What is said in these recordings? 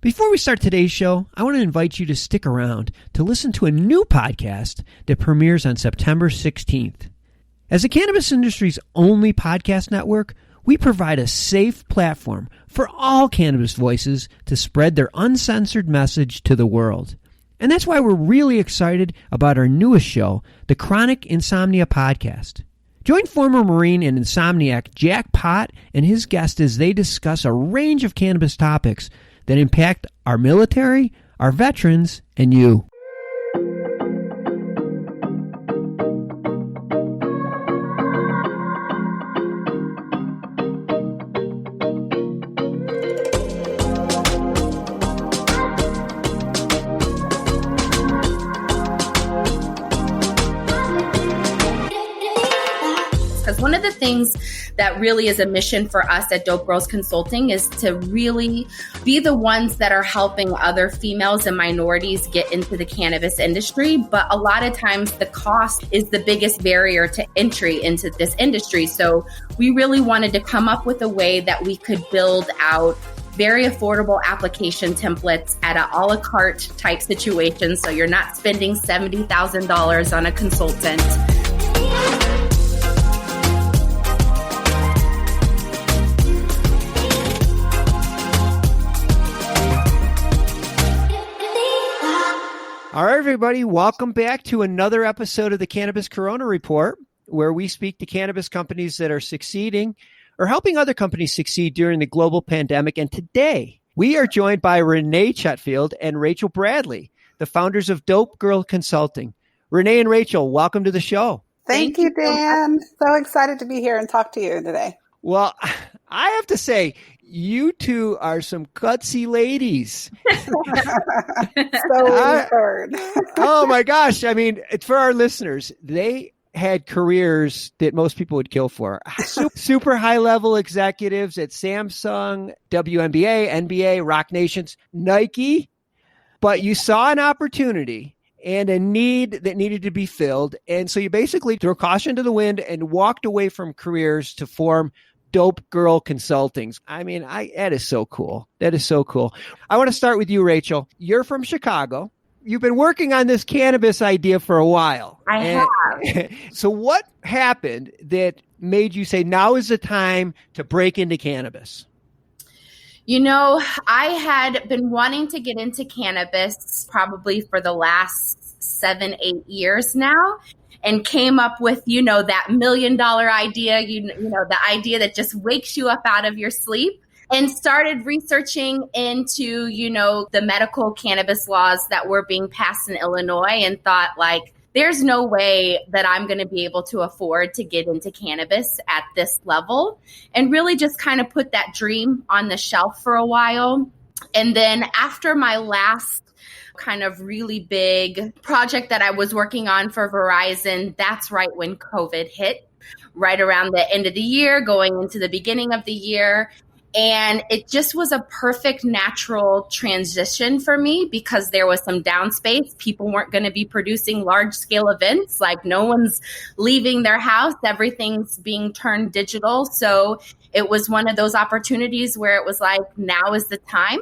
Before we start today's show, I want to invite you to stick around to listen to a new podcast that premieres on September 16th. As the cannabis industry's only podcast network, we provide a safe platform for all cannabis voices to spread their uncensored message to the world. And that's why we're really excited about our newest show, the Chronic Insomnia Podcast. Join former Marine and insomniac Jack Pott and his guest as they discuss a range of cannabis topics that impact our military, our veterans, and you. Because one of the things that really is a mission for us at Dope Girls Consulting is to really be the ones that are helping other females and minorities get into the cannabis industry. But a lot of times the cost is the biggest barrier to entry into this industry. So we really wanted to come up with a way that we could build out very affordable application templates at an a la carte type situation. So you're not spending $70,000 on a consultant. All right, everybody, welcome back to another episode of the Cannabis Corona Report, where we speak to cannabis companies that are succeeding or helping other companies succeed during the global pandemic. And today, we are joined by Rene Chatfield and Rachel Bradley, the founders of Dope Girl Consulting. Rene and Rachel, welcome to the show. Thank you, Dan. So excited to be here and talk to you today. Well, I have to say, you two are some gutsy ladies. So we've heard. Oh my gosh. I mean, it's for our listeners. They had careers that most people would kill for. Super high level executives at Samsung, WNBA, NBA, Rock Nations, Nike. But you saw an opportunity and a need that needed to be filled. And so you basically threw caution to the wind and walked away from careers to form Dope Girl Consulting. I mean, that is so cool. That is so cool. I want to start with you, Rachel. You're from Chicago. You've been working on this cannabis idea for a while. I have. So what happened that made you say, now is the time to break into cannabis? You know, I had been wanting to get into cannabis probably for the last 7-8 years now. And came up with, that $1 million idea, the idea that just wakes you up out of your sleep, and started researching into, the medical cannabis laws that were being passed in Illinois, and thought, there's no way that I'm going to be able to afford to get into cannabis at this level, and really just kind of put that dream on the shelf for a while. And then after my last kind of really big project that I was working on for Verizon, that's right when COVID hit, right around the end of the year, going into the beginning of the year. And it just was a perfect natural transition for me because there was some downspace. People weren't going to be producing large scale events. No one's leaving their house. Everything's being turned digital. So it was one of those opportunities where it was now is the time.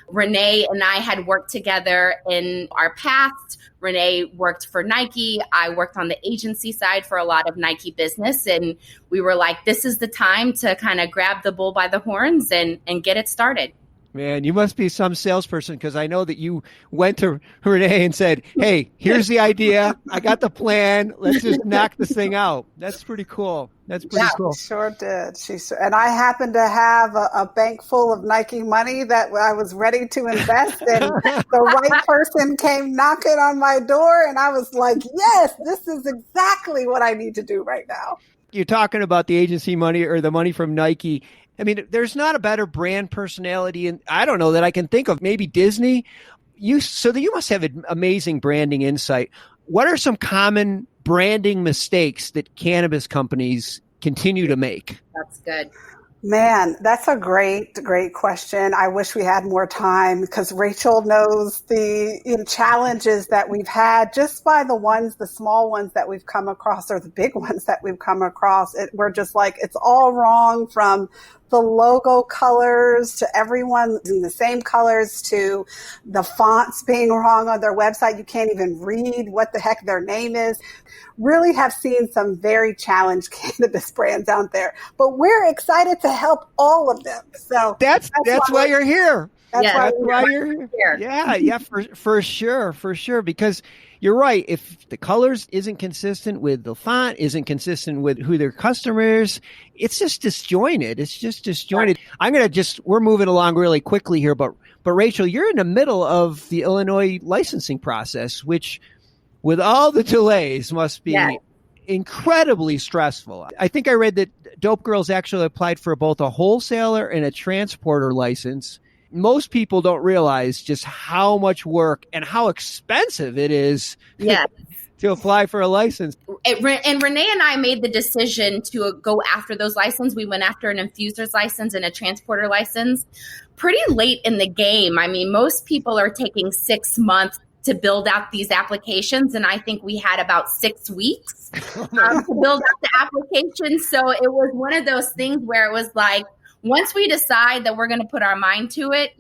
Rene and I had worked together in our past. Rene worked for Nike. I worked on the agency side for a lot of Nike business. And we were this is the time to kind of grab the bull by the horns and get it started. Man, you must be some salesperson, because I know that you went to Rene and said, hey, here's the idea. I got the plan. Let's just knock this thing out. That's pretty cool. That's pretty cool. She sure did. And I happened to have a bank full of Nike money that I was ready to invest in. The right person came knocking on my door, and I was like, yes, this is exactly what I need to do right now. You're talking about the agency money or the money from Nike. I mean, there's not a better brand personality, and I don't know that I can think of. Maybe Disney. You must have an amazing branding insight. What are some common branding mistakes that cannabis companies continue to make? That's good. Man, that's a great question. I wish we had more time because Rachel knows the challenges that we've had just by the small ones that we've come across or the big ones that we've come across. We're just it's all wrong from the logo colors to everyone in the same colors to the fonts being wrong on their website. You can't even read what the heck their name is. Really have seen some very challenged cannabis brands out there, but we're excited to help all of them. So that's why you're here. That's why you're here. Yeah, for sure. Because you're right. If the colors isn't consistent with the font, isn't consistent with who their customer is, it's just disjointed. We're moving along really quickly here, but Rachel, you're in the middle of the Illinois licensing process, which with all the delays must be incredibly stressful. I think I read that Dope Girls actually applied for both a wholesaler and a transporter license. Most people don't realize just how much work and how expensive it is to apply for a license. And Rene and I made the decision to go after those licenses. We went after an infuser's license and a transporter license pretty late in the game. I mean, most people are taking 6 months to build out these applications. And I think we had about 6 weeks to build out the application. So it was one of those things where it was like, once we decide that we're going to put our mind to it,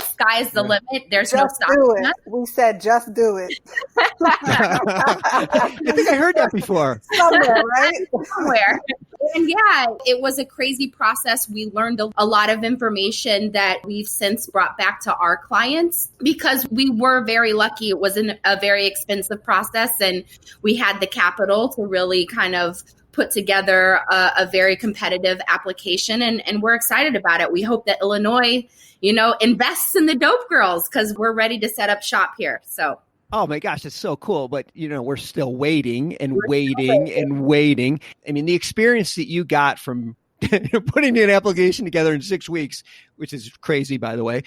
sky's the limit. There's no stopping us. We said, just do it. I think I heard that before. Somewhere, right? Somewhere. And it was a crazy process. We learned a lot of information that we've since brought back to our clients because we were very lucky. It wasn't a very expensive process, and we had the capital to really kind of put together a very competitive application, and we're excited about it. We hope that Illinois, invests in the Dope Girls because we're ready to set up shop here. So. Oh my gosh, it's so cool. But, we're still waiting and waiting. I mean, the experience that you got from putting an application together in 6 weeks, which is crazy, by the way.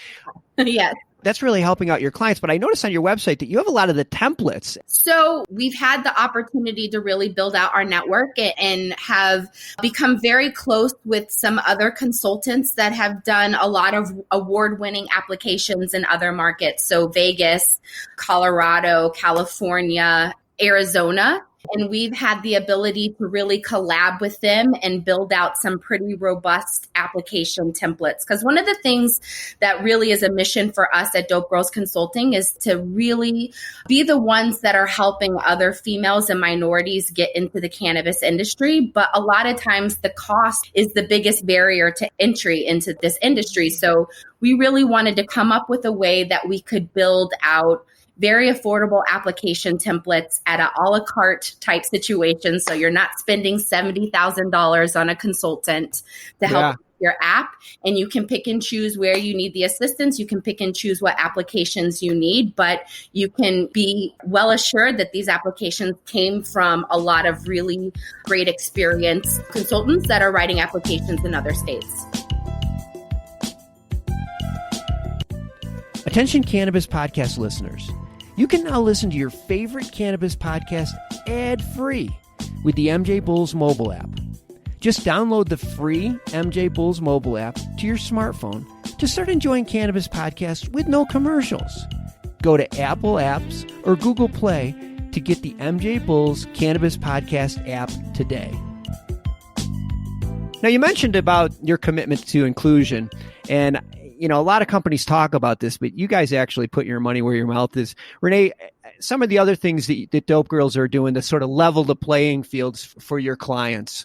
Yes. That's really helping out your clients. But I noticed on your website that you have a lot of the templates. So we've had the opportunity to really build out our network and have become very close with some other consultants that have done a lot of award-winning applications in other markets. So Vegas, Colorado, California, Arizona. And we've had the ability to really collab with them and build out some pretty robust application templates. Because one of the things that really is a mission for us at Dope Girls Consulting is to really be the ones that are helping other females and minorities get into the cannabis industry. But a lot of times the cost is the biggest barrier to entry into this industry. So we really wanted to come up with a way that we could build out very affordable application templates at an a la carte type situation. So you're not spending $70,000 on a consultant to help your app, and you can pick and choose where you need the assistance. You can pick and choose what applications you need, but you can be well assured that these applications came from a lot of really great experienced consultants that are writing applications in other states. Attention Cannabis Podcast listeners. You can now listen to your favorite cannabis podcast ad-free with the MJBulls mobile app. Just download the free MJBulls mobile app to your smartphone to start enjoying cannabis podcasts with no commercials. Go to Apple Apps or Google Play to get the MJBulls Cannabis Podcast app today. Now, you mentioned about your commitment to inclusion, and a lot of companies talk about this, but you guys actually put your money where your mouth is. Rene, some of the other things that Dope Girls are doing to sort of level the playing fields for your clients.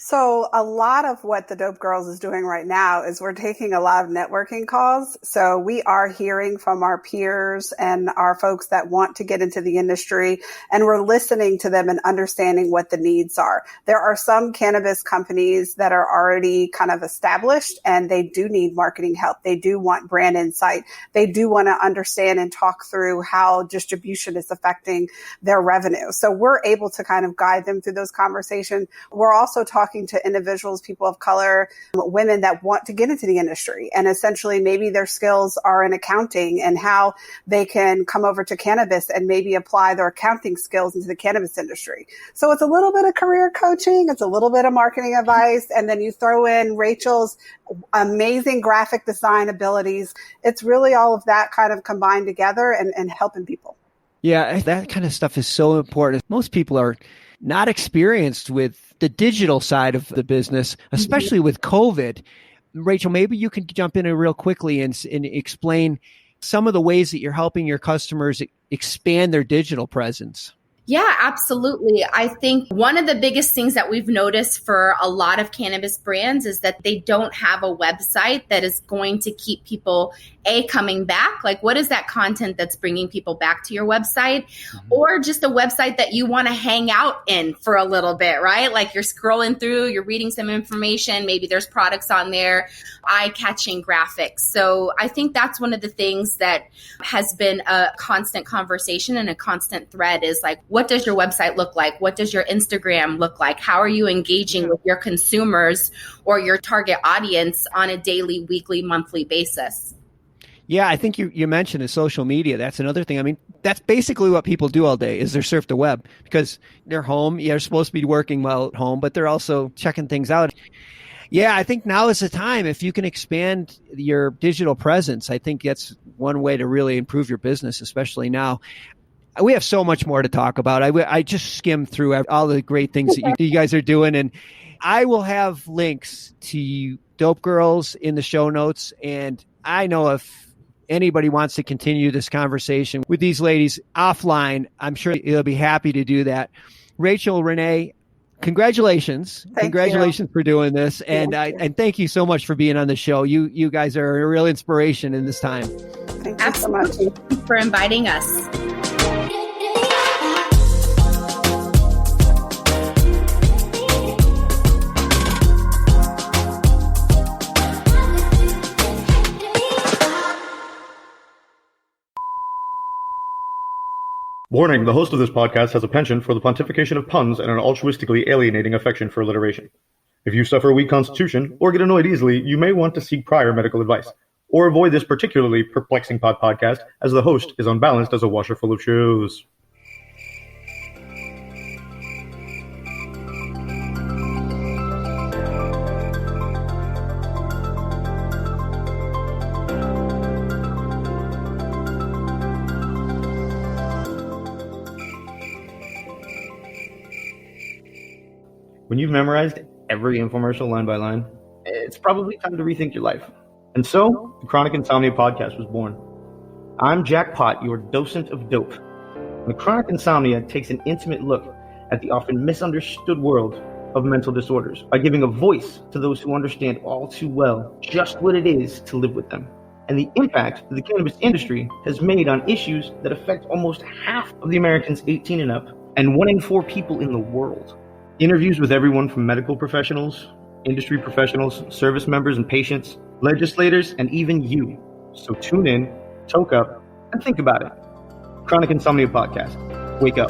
So a lot of what the Dope Girls is doing right now is we're taking a lot of networking calls. So we are hearing from our peers and our folks that want to get into the industry, and we're listening to them and understanding what the needs are. There are some cannabis companies that are already kind of established, and they do need marketing help. They do want brand insight. They do want to understand and talk through how distribution is affecting their revenue. So we're able to kind of guide them through those conversations. We're also talking to individuals, people of color, women that want to get into the industry. And essentially maybe their skills are in accounting and how they can come over to cannabis and maybe apply their accounting skills into the cannabis industry. So it's a little bit of career coaching. It's a little bit of marketing advice. And then you throw in Rachel's amazing graphic design abilities. It's really all of that kind of combined together and helping people. Yeah, that kind of stuff is so important. Most people are not experienced with the digital side of the business, especially with COVID. Rachel, maybe you can jump in real quickly and explain some of the ways that you're helping your customers expand their digital presence. Yeah, absolutely. I think one of the biggest things that we've noticed for a lot of cannabis brands is that they don't have a website that is going to keep people, coming back. Like, what is that content that's bringing people back to your website? Or just a website that you want to hang out in for a little bit, right? Like, you're scrolling through, you're reading some information, maybe there's products on there, eye-catching graphics. So I think that's one of the things that has been a constant conversation and a constant thread is like, what does your website look like? What does your Instagram look like? How are you engaging with your consumers or your target audience on a daily, weekly, monthly basis? Yeah, I think you mentioned social media. That's another thing. I mean, that's basically what people do all day is they surf the web because they're home. Yeah, they're supposed to be working well at home, but they're also checking things out. Yeah, I think now is the time. If you can expand your digital presence, I think that's one way to really improve your business, especially now. We have so much more to talk about. I just skimmed through all the great things that you guys are doing, and I will have links to Dope Girls in the show notes. And I know if anybody wants to continue this conversation with these ladies offline, I'm sure they'll be happy to do that. Rachel, Rene, congratulations. Congratulations for doing this. And thank you so much for being on the show. You guys are a real inspiration in this time. Thank you so much. Thank you for inviting us. Warning, the host of this podcast has a penchant for the pontification of puns and an altruistically alienating affection for alliteration. If you suffer a weak constitution or get annoyed easily, you may want to seek prior medical advice, or avoid this particularly perplexing podcast as the host is unbalanced as a washer full of shoes. When you've memorized every infomercial line by line, it's probably time to rethink your life. And so, the Chronic Insomnia Podcast was born. I'm Jack Pott, your docent of dope. And the Chronic Insomnia takes an intimate look at the often misunderstood world of mental disorders by giving a voice to those who understand all too well just what it is to live with them, and the impact that the cannabis industry has made on issues that affect almost half of the Americans 18 and up, and 1 in 4 people in the world. Interviews with everyone from medical professionals, industry professionals, service members and patients, legislators, and even you. So tune in, toke up, and think about it. Chronic Insomnia Podcast. Wake up.